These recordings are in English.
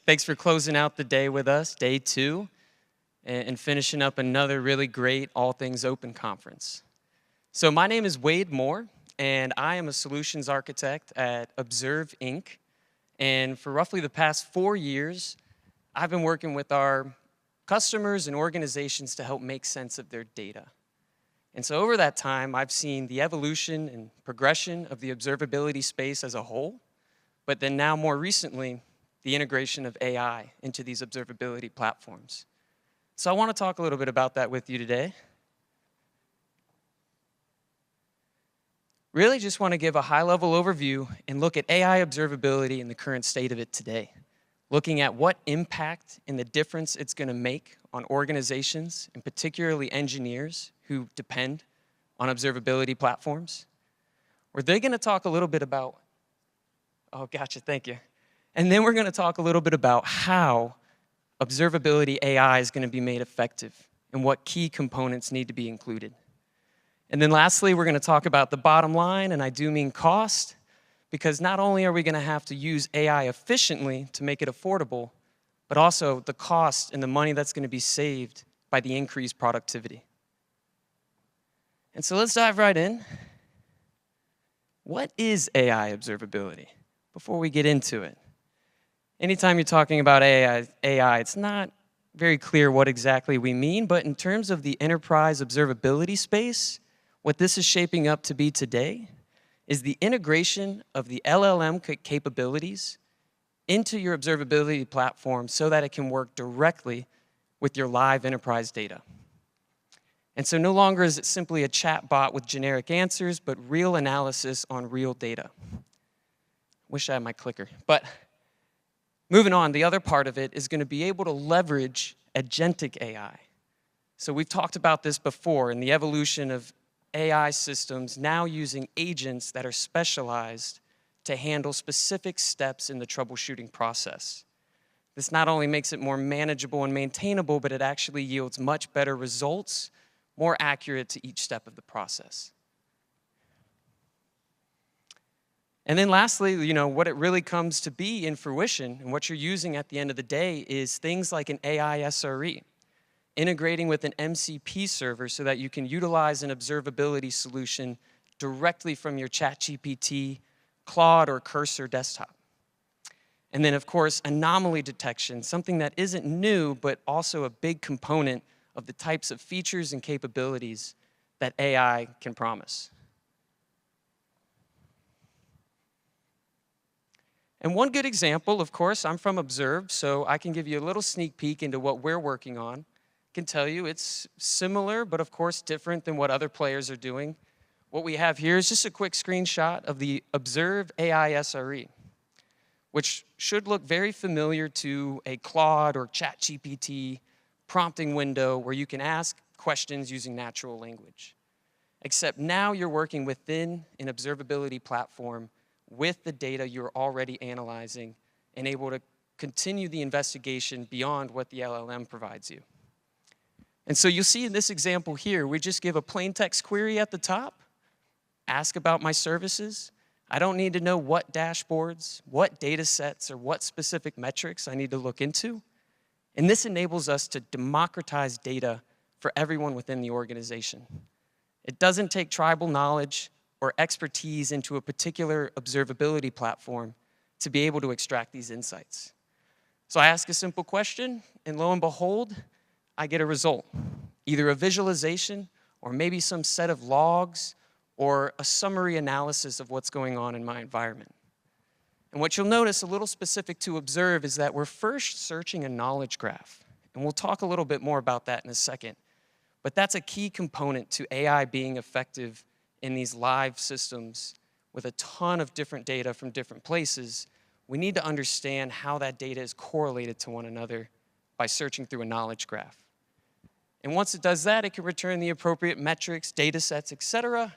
Thanks for closing out the day with us, day 2, and finishing up another really great All Things Open conference. So my name is Wade Moore, and I am a solutions architect at Observe Inc. And for roughly the past 4 years, I've been working with our customers and organizations to help make sense of their data. And so over that time, I've seen the evolution and progression of the observability space as a whole, but then now more recently, the integration of AI into these observability platforms. So I want to talk a little bit about that with you today. Really just want to give a high-level overview and look at AI observability and the current state of it today, looking at what impact and the difference it's going to make on organizations, and particularly engineers who depend on observability platforms. We're then going to talk a little bit about, oh, gotcha, thank you. And then we're going to talk a little bit about how observability AI is going to be made effective and what key components need to be included. And then lastly, we're going to talk about the bottom line, and I do mean cost, because not only are we going to have to use AI efficiently to make it affordable, but also the cost and the money that's going to be saved by the increased productivity. And so let's dive right in. What is AI observability? Before we get into it, anytime you're talking about AI, it's not very clear what exactly we mean, but in terms of the enterprise observability space, what this is shaping up to be today is the integration of the LLM capabilities into your observability platform so that it can work directly with your live enterprise data. And so no longer is it simply a chat bot with generic answers, but real analysis on real data. Wish I had my clicker. But moving on, the other part of it is going to be able to leverage agentic AI. So we've talked about this before in the evolution of AI systems now using agents that are specialized to handle specific steps in the troubleshooting process. This not only makes it more manageable and maintainable, but it actually yields much better results, more accurate to each step of the process. And then lastly, what it really comes to be in fruition and what you're using at the end of the day is things like an AI SRE, integrating with an MCP server so that you can utilize an observability solution directly from your ChatGPT, Claude, or Cursor desktop. And then, of course, anomaly detection, something that isn't new, but also a big component of the types of features and capabilities that AI can promise. And one good example, of course, I'm from Observe, so I can give you a little sneak peek into what we're working on. I can tell you it's similar, but of course different than what other players are doing. What we have here is just a quick screenshot of the Observe AI SRE, which should look very familiar to a Claude or ChatGPT prompting window where you can ask questions using natural language. Except now you're working within an observability platform with the data you're already analyzing and able to continue the investigation beyond what the LLM provides you. And so you'll see in this example here, we just give a plain text query at the top, ask about my services. I don't need to know what dashboards, what data sets, or what specific metrics I need to look into. And this enables us to democratize data for everyone within the organization. It doesn't take tribal knowledge or expertise into a particular observability platform to be able to extract these insights. So I ask a simple question, and lo and behold, I get a result, either a visualization or maybe some set of logs or a summary analysis of what's going on in my environment. And what you'll notice, a little specific to Observe, is that we're first searching a knowledge graph. And we'll talk a little bit more about that in a second. But that's a key component to AI being effective in these live systems with a ton of different data from different places. We need to understand how that data is correlated to one another by searching through a knowledge graph. And once it does that, it can return the appropriate metrics, data sets, etc.,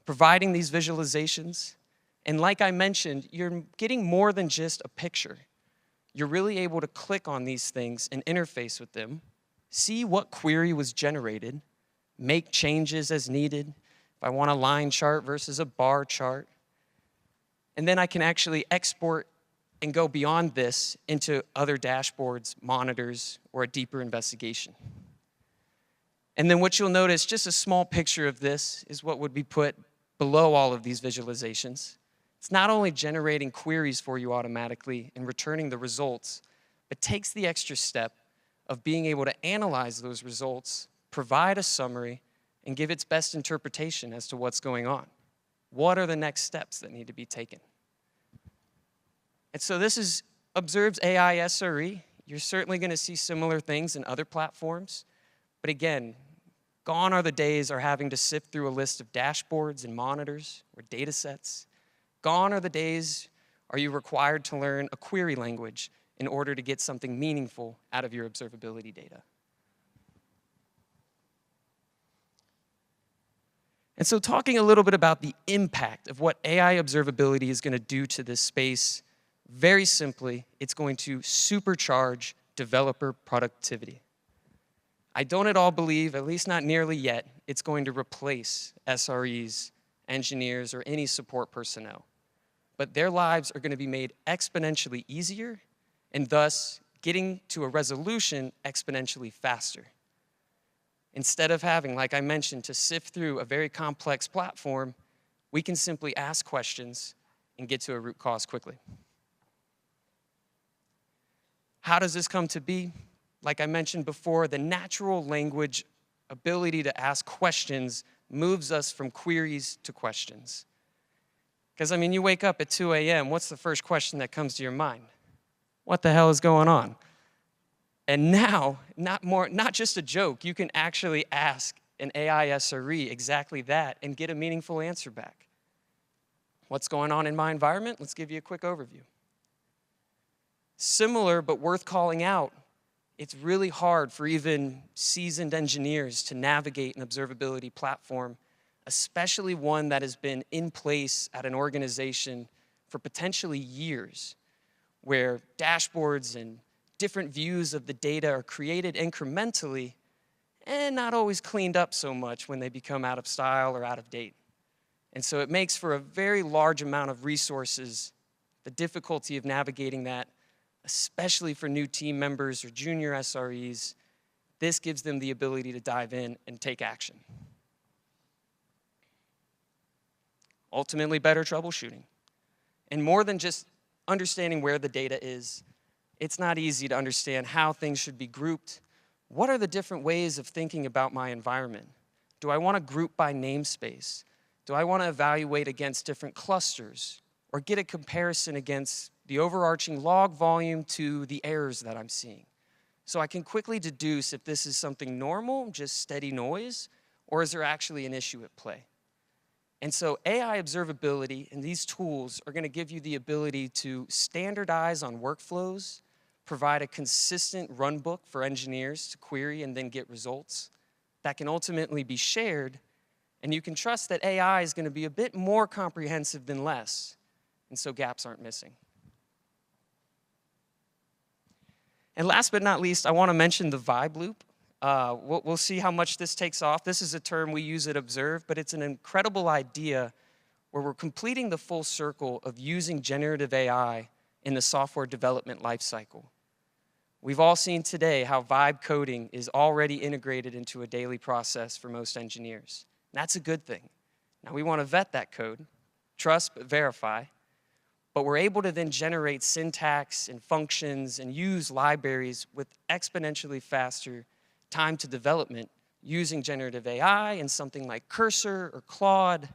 providing these visualizations. And like I mentioned, you're getting more than just a picture. You're really able to click on these things and interface with them, see what query was generated, make changes as needed, if I want a line chart versus a bar chart. And then I can actually export and go beyond this into other dashboards, monitors, or a deeper investigation. And then what you'll notice, just a small picture of this is what would be put below all of these visualizations. It's not only generating queries for you automatically and returning the results, but takes the extra step of being able to analyze those results, provide a summary, and give its best interpretation as to what's going on. What are the next steps that need to be taken? And so this is Observe's AI SRE. You're certainly going to see similar things in other platforms. But again, gone are the days of having to sift through a list of dashboards and monitors or data sets. Gone are the days are you required to learn a query language in order to get something meaningful out of your observability data. And so talking a little bit about the impact of what AI observability is going to do to this space, very simply, it's going to supercharge developer productivity. I don't at all believe, at least not nearly yet, it's going to replace SREs, engineers, or any support personnel. But their lives are going to be made exponentially easier, and thus getting to a resolution exponentially faster. Instead of having, like I mentioned, to sift through a very complex platform, we can simply ask questions and get to a root cause quickly. How does this come to be? Like I mentioned before, the natural language ability to ask questions moves us from queries to questions. Because, I mean, you wake up at 2 a.m., what's the first question that comes to your mind? What the hell is going on? And now, not just a joke, you can actually ask an AI SRE exactly that and get a meaningful answer back. What's going on in my environment? Let's give you a quick overview. Similar, but worth calling out, it's really hard for even seasoned engineers to navigate an observability platform, especially one that has been in place at an organization for potentially years, where dashboards and different views of the data are created incrementally and not always cleaned up so much when they become out of style or out of date. And so it makes for a very large amount of resources, the difficulty of navigating that, especially for new team members or junior SREs. This gives them the ability to dive in and take action. Ultimately, better troubleshooting. And more than just understanding where the data is, it's not easy to understand how things should be grouped. What are the different ways of thinking about my environment? Do I want to group by namespace? Do I want to evaluate against different clusters or get a comparison against the overarching log volume to the errors that I'm seeing? So I can quickly deduce if this is something normal, just steady noise, or is there actually an issue at play? And so AI observability and these tools are going to give you the ability to standardize on workflows, provide a consistent run book for engineers to query and then get results that can ultimately be shared, and you can trust that AI is going to be a bit more comprehensive than less, and so gaps aren't missing. And last but not least, I want to mention the vibe loop. We'll see how much this takes off. This is a term we use at Observe, but it's an incredible idea where we're completing the full circle of using generative AI in the software development lifecycle. We've all seen today how vibe coding is already integrated into a daily process for most engineers. And that's a good thing. Now we want to vet that code, trust but verify, but we're able to then generate syntax and functions and use libraries with exponentially faster time to development using generative AI and something like Cursor or Claude.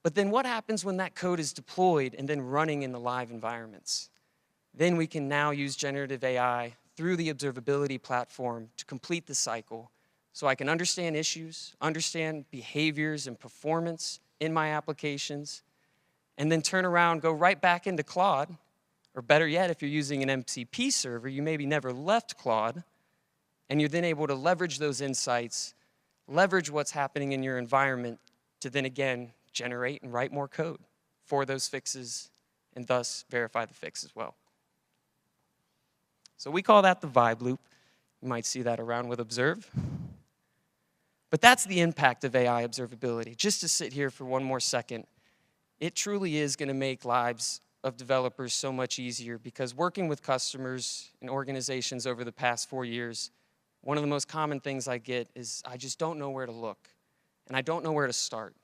But then what happens when that code is deployed and then running in the live environments? Then we can now use generative AI through the observability platform to complete the cycle so I can understand issues, understand behaviors and performance in my applications, and then turn around, go right back into Claude, or better yet, if you're using an MCP server, you maybe never left Claude, and you're then able to leverage those insights, leverage what's happening in your environment to then again generate and write more code for those fixes and thus verify the fix as well. So we call that the vibe loop. You might see that around with Observe. But that's the impact of AI observability. Just to sit here for one more second, it truly is going to make lives of developers so much easier, because working with customers and organizations over the past 4 years, one of the most common things I get is I just don't know where to look, and I don't know where to start.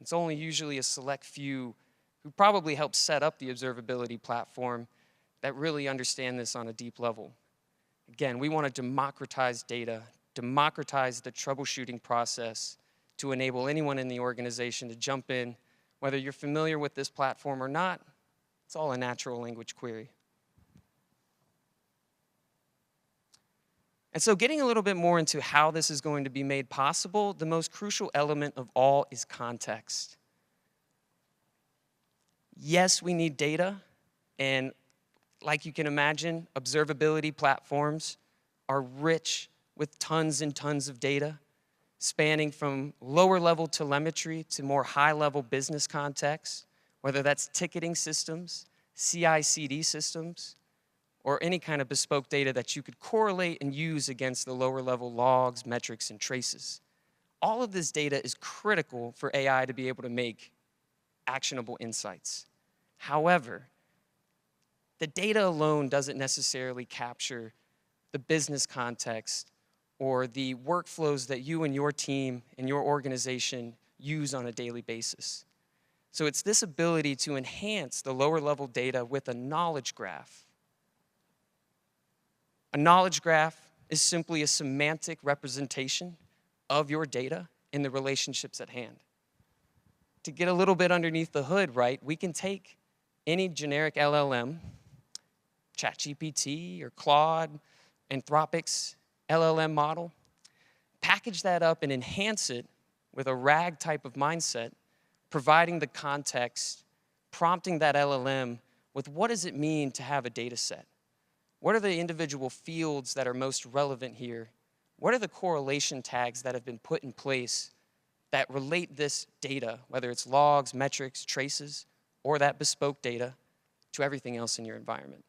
It's only usually a select few who probably helped set up the observability platform that really understand this on a deep level. Again, we want to democratize data, democratize the troubleshooting process to enable anyone in the organization to jump in. Whether you're familiar with this platform or not, it's all a natural language query. And so getting a little bit more into how this is going to be made possible, the most crucial element of all is context. Yes, we need data, and like you can imagine, observability platforms are rich with tons and tons of data, spanning from lower level telemetry to more high level business context, whether that's ticketing systems, CI/CD systems, or any kind of bespoke data that you could correlate and use against the lower level logs, metrics, and traces. All of this data is critical for AI to be able to make actionable insights. However, the data alone doesn't necessarily capture the business context or the workflows that you and your team and your organization use on a daily basis. So it's this ability to enhance the lower level data with a knowledge graph. A knowledge graph is simply a semantic representation of your data and the relationships at hand. To get a little bit underneath the hood, right, we can take any generic LLM, ChatGPT or Claude, Anthropic's LLM model, package that up and enhance it with a RAG type of mindset, providing the context, prompting that LLM with what does it mean to have a data set? What are the individual fields that are most relevant here? What are the correlation tags that have been put in place that relate this data, whether it's logs, metrics, traces, or that bespoke data, to everything else in your environment?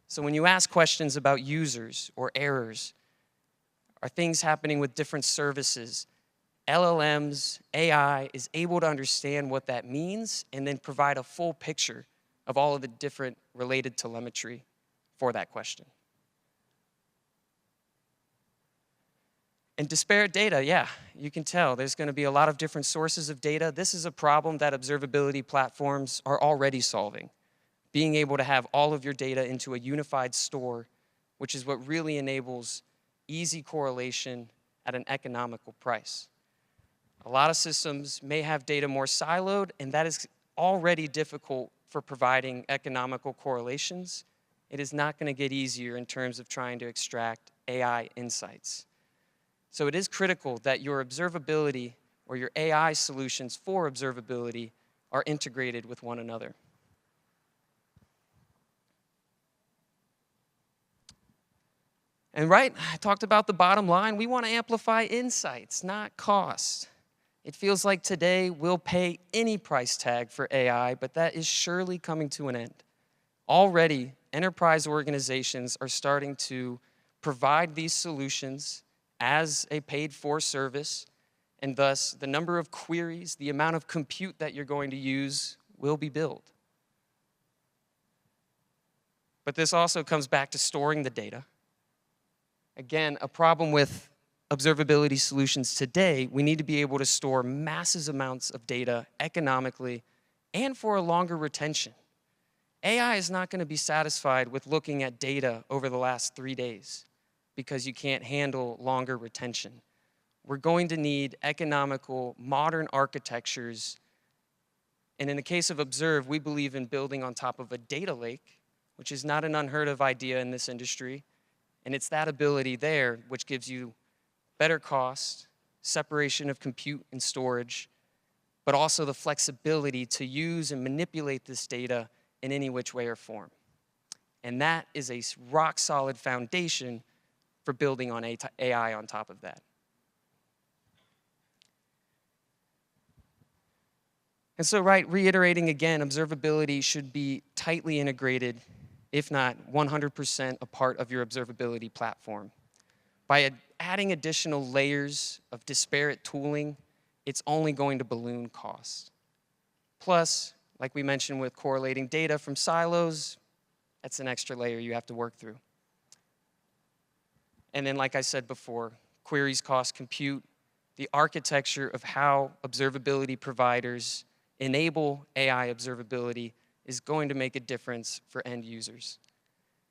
So when you ask questions about users or errors, are things happening with different services, LLMs, AI is able to understand what that means and then provide a full picture of all of the different related telemetry for that question. And disparate data, yeah, you can tell there's going to be a lot of different sources of data. This is a problem that observability platforms are already solving. Being able to have all of your data into a unified store, which is what really enables easy correlation at an economical price. A lot of systems may have data more siloed, and that is already difficult for providing economical correlations. It is not going to get easier in terms of trying to extract AI insights. So it is critical that your observability or your AI solutions for observability are integrated with one another. And right, I talked about the bottom line. We want to amplify insights, not cost. It feels like today we'll pay any price tag for AI, but that is surely coming to an end. Already, enterprise organizations are starting to provide these solutions as a paid-for service, and thus the number of queries, the amount of compute that you're going to use will be billed. But this also comes back to storing the data. Again, a problem with observability solutions today, we need to be able to store massive amounts of data economically and for a longer retention. AI is not going to be satisfied with looking at data over the last 3 days because you can't handle longer retention. We're going to need economical, modern architectures. And in the case of Observe, we believe in building on top of a data lake, which is not an unheard of idea in this industry. And it's that ability there which gives you better cost, separation of compute and storage, but also the flexibility to use and manipulate this data in any which way or form. And that is a rock-solid foundation for building on AI on top of that. And so, right, reiterating again, observability should be tightly integrated, if not 100% a part of your observability platform. By adding additional layers of disparate tooling, it's only going to balloon cost. Plus, Like we mentioned with correlating data from silos, that's an extra layer you have to work through. And then, like I said before, queries cost compute. The architecture of how observability providers enable AI observability is going to make a difference for end users.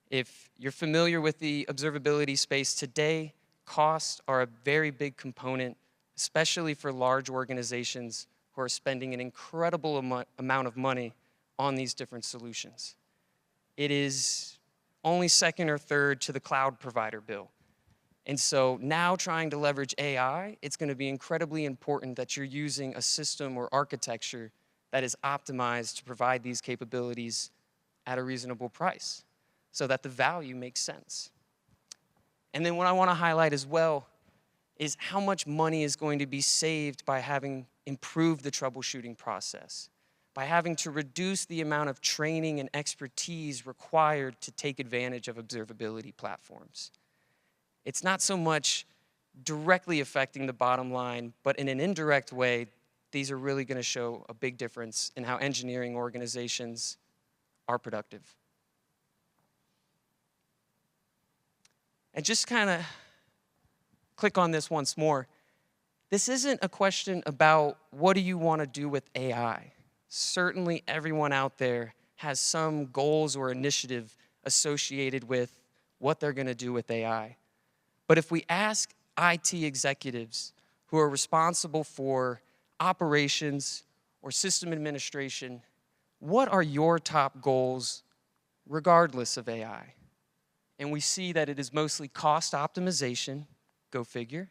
If you're familiar with the observability space today, costs are a very big component, especially for large organizations who are spending an incredible amount of money on these different solutions. It is only second or third to the cloud provider bill. And so now trying to leverage AI, it's going to be incredibly important that you're using a system or architecture that is optimized to provide these capabilities at a reasonable price so that the value makes sense. And then what I want to highlight as well is how much money is going to be saved by having improved the troubleshooting process, by having to reduce the amount of training and expertise required to take advantage of observability platforms. It's not so much directly affecting the bottom line, but in an indirect way, these are really going to show a big difference in how engineering organizations are productive. And just kind of click on this once more. This isn't a question about what do you want to do with AI. Certainly everyone out there has some goals or initiative associated with what they're going to do with AI. But if we ask IT executives who are responsible for operations or system administration, what are your top goals regardless of AI? And we see that it is mostly cost optimization, go figure,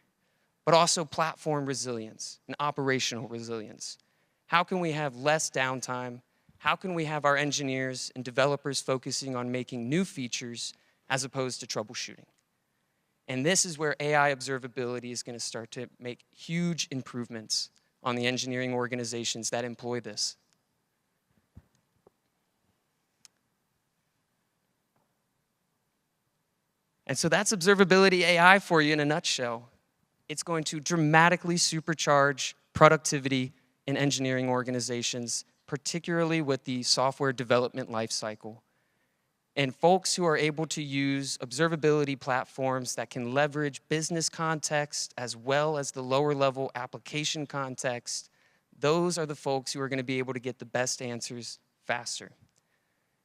but also platform resilience and operational resilience. How can we have less downtime? How can we have our engineers and developers focusing on making new features as opposed to troubleshooting? And this is where AI observability is going to start to make huge improvements on the engineering organizations that employ this. And so that's observability AI for you in a nutshell. It's going to dramatically supercharge productivity in engineering organizations, particularly with the software development lifecycle. And folks who are able to use observability platforms that can leverage business context as well as the lower level application context, those are the folks who are going to be able to get the best answers faster.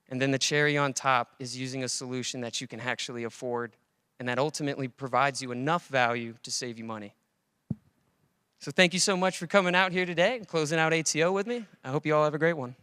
And then the cherry on top is using a solution that you can actually afford and that ultimately provides you enough value to save you money. So thank you so much for coming out here today and closing out ATO with me. I hope you all have a great one.